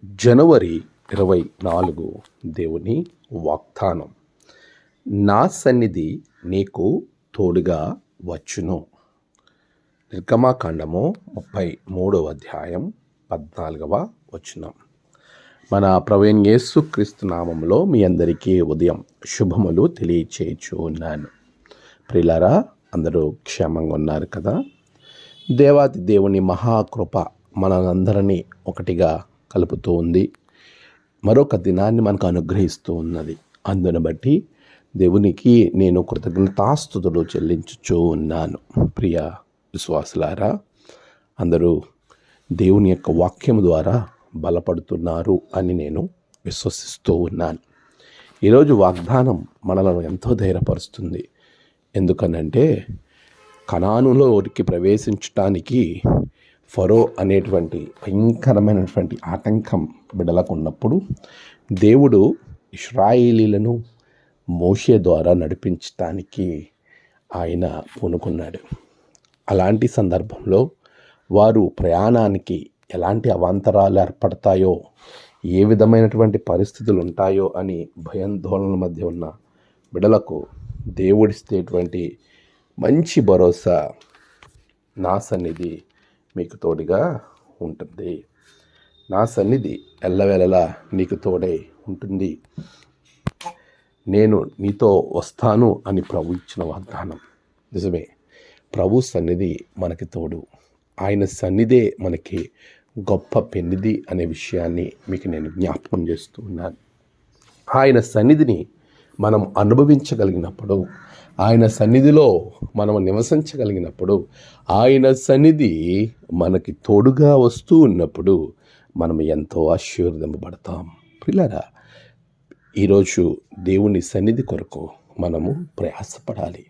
జనవరి 24 దేవుని వాగ్దానం. నా సన్నిధి నీకు తోడుగా వచ్చును. నిర్గమాకాండము 33వ అధ్యాయం 14వ వచనం. మన ప్రభువైన యేసుక్రీస్తు నామములో మీ అందరికీ ఉదయం శుభములు తెలియచేయచ్చు ఉన్నాను. ప్రియులారా, అందరూ క్షేమంగా ఉన్నారు కదా? దేవాది దేవుని మహాకృప మనందరినీ ఒకటిగా కలుపుతూ ఉంది. మరొక దినాన్ని మనకు అనుగ్రహిస్తూ ఉన్నది. అందును బట్టి దేవునికి నేను కృతజ్ఞతాస్తుతులు చెల్లించుచూ ఉన్నాను. ప్రియ విశ్వాసులారా, అందరూ దేవుని యొక్క వాక్యం ద్వారా బలపడుతున్నారు అని నేను విశ్వసిస్తూ ఉన్నాను. ఈరోజు వాగ్దానం మనలను ఎంతో ధైర్యపరుస్తుంది. ఎందుకనంటే, కనానులోకి ప్రవేశించటానికి ఫరో అనేటువంటి భయంకరమైనటువంటి ఆటంకం బిడలకు ఉన్నప్పుడు దేవుడు ఇశ్రాయేలీలను మోషే ద్వారా నడిపించటానికి ఆయన పూనుకున్నాడు. అలాంటి సందర్భంలో వారు ప్రయాణానికి ఎలాంటి అవాంతరాలు ఏర్పడతాయో, ఏ విధమైనటువంటి పరిస్థితులు ఉంటాయో అని భయాందోళనల మధ్య ఉన్న బిడలకు దేవుడిస్తేటువంటి మంచి భరోసా, నా సన్నిధి మీకు తోడుగా ఉంటుంది. నా సన్నిధి ఎల్లవేళలా నీకు తోడై ఉంటుంది. నేను నీతో వస్తాను అని ప్రభు ఇచ్చిన వాగ్దానం నిజమే. ప్రభు సన్నిధి మనకి తోడు. ఆయన సన్నిధే మనకి గొప్ప పెన్నిది అనే విషయాన్ని మీకు నేను జ్ఞాపకం చేస్తూ ఉన్నాను. ఆయన సన్నిధిని మనం అనుభవించగలిగినప్పుడు, ఆయన సన్నిధిలో మనం నివసించగలిగినప్పుడు, ఆయన సన్నిధి మనకి తోడుగా వస్తూ ఉన్నప్పుడు మనం ఎంతో ఆశీర్వదింపబడతాం. పిల్లరా, ఈరోజు దేవుని సన్నిధి కొరకు మనము ప్రయాసపడాలి.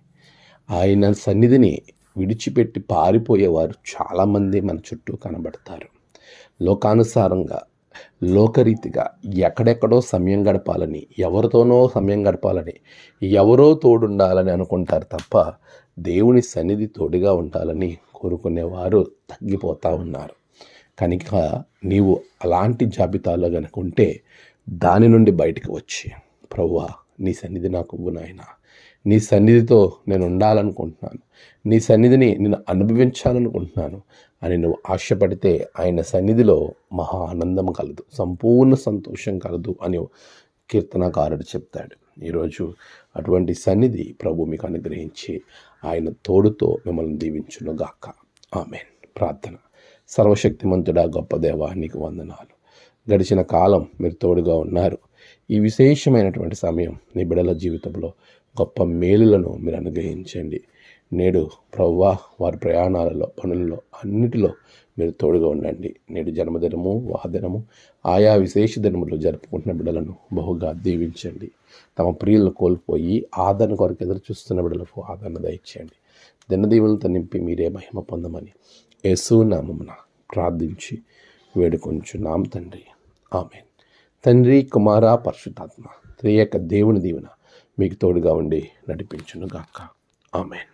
ఆయన సన్నిధిని విడిచిపెట్టి పారిపోయేవారు చాలామంది మన చుట్టూ కనబడతారు. లోకానుసారంగా, లోకరీతిగా ఎక్కడెక్కడో సమయం గడపాలని, ఎవరితోనో సమయం గడపాలని, ఎవరో తోడుండాలని అనుకుంటారు తప్ప దేవుని సన్నిధి తోడుగా ఉండాలని కోరుకునేవారు తగ్గిపోతూ ఉన్నారు. కనుక నీవు అలాంటి జాబితాలో కనుక ఉంటే దాని నుండి బయటకు వచ్చి, ప్రభువా నీ సన్నిధి నాకు ఇవ్వు నాయనా, నీ సన్నిధితో నేను ఉండాలనుకుంటున్నాను, నీ సన్నిధిని నేను అనుభవించాలనుకుంటున్నాను అని నువ్వు ఆశపడితే ఆయన సన్నిధిలో మహా ఆనందం కలదు, సంపూర్ణ సంతోషం కలదు అని కీర్తనకారుడు చెప్తాడు. ఈరోజు అటువంటి సన్నిధి ప్రభు మీకు అనుగ్రహించి ఆయన తోడుతో మిమ్మల్ని దీవించునుగాక. ఆమేన్. ప్రార్థన. సర్వశక్తిమంతుడా, గొప్ప దేవా, నీకు వందనాలు. గడిచిన కాలం మీరు తోడుగా ఉన్నారు. ఈ విశేషమైనటువంటి సమయం నీ బిడ్డల జీవితంలో గొప్ప మేలులను మీరు అనుగ్రహించండి. నేడు ప్రభువా, వారి ప్రయాణాలలో, పనులలో అన్నిటిలో మీరు తోడుగా ఉండండి. నేడు జన్మదినము, వాహదినము, ఆయా విశేష దినములు జరుపుకుంటున్న బిడ్డలను బహుగా దీవించండి. తమ ప్రియులను కోల్పోయి ఆదరణ కొరకు ఎదురు చూస్తున్న బిడ్డలకు ఆదరణ దయచేయండి. దినదీవులతో నింపి మీరే మహిమ పొందమని యేసు నామమున ప్రార్థించి వేడుకొంచున్నాం తండ్రి. ఆమేన్. తండ్రి, కుమార, పరిశుద్ధాత్మ త్రియేక దేవుని దీవెన మీకు తోడుగా ఉండి నడిపించునుగాక. ఆమేన్.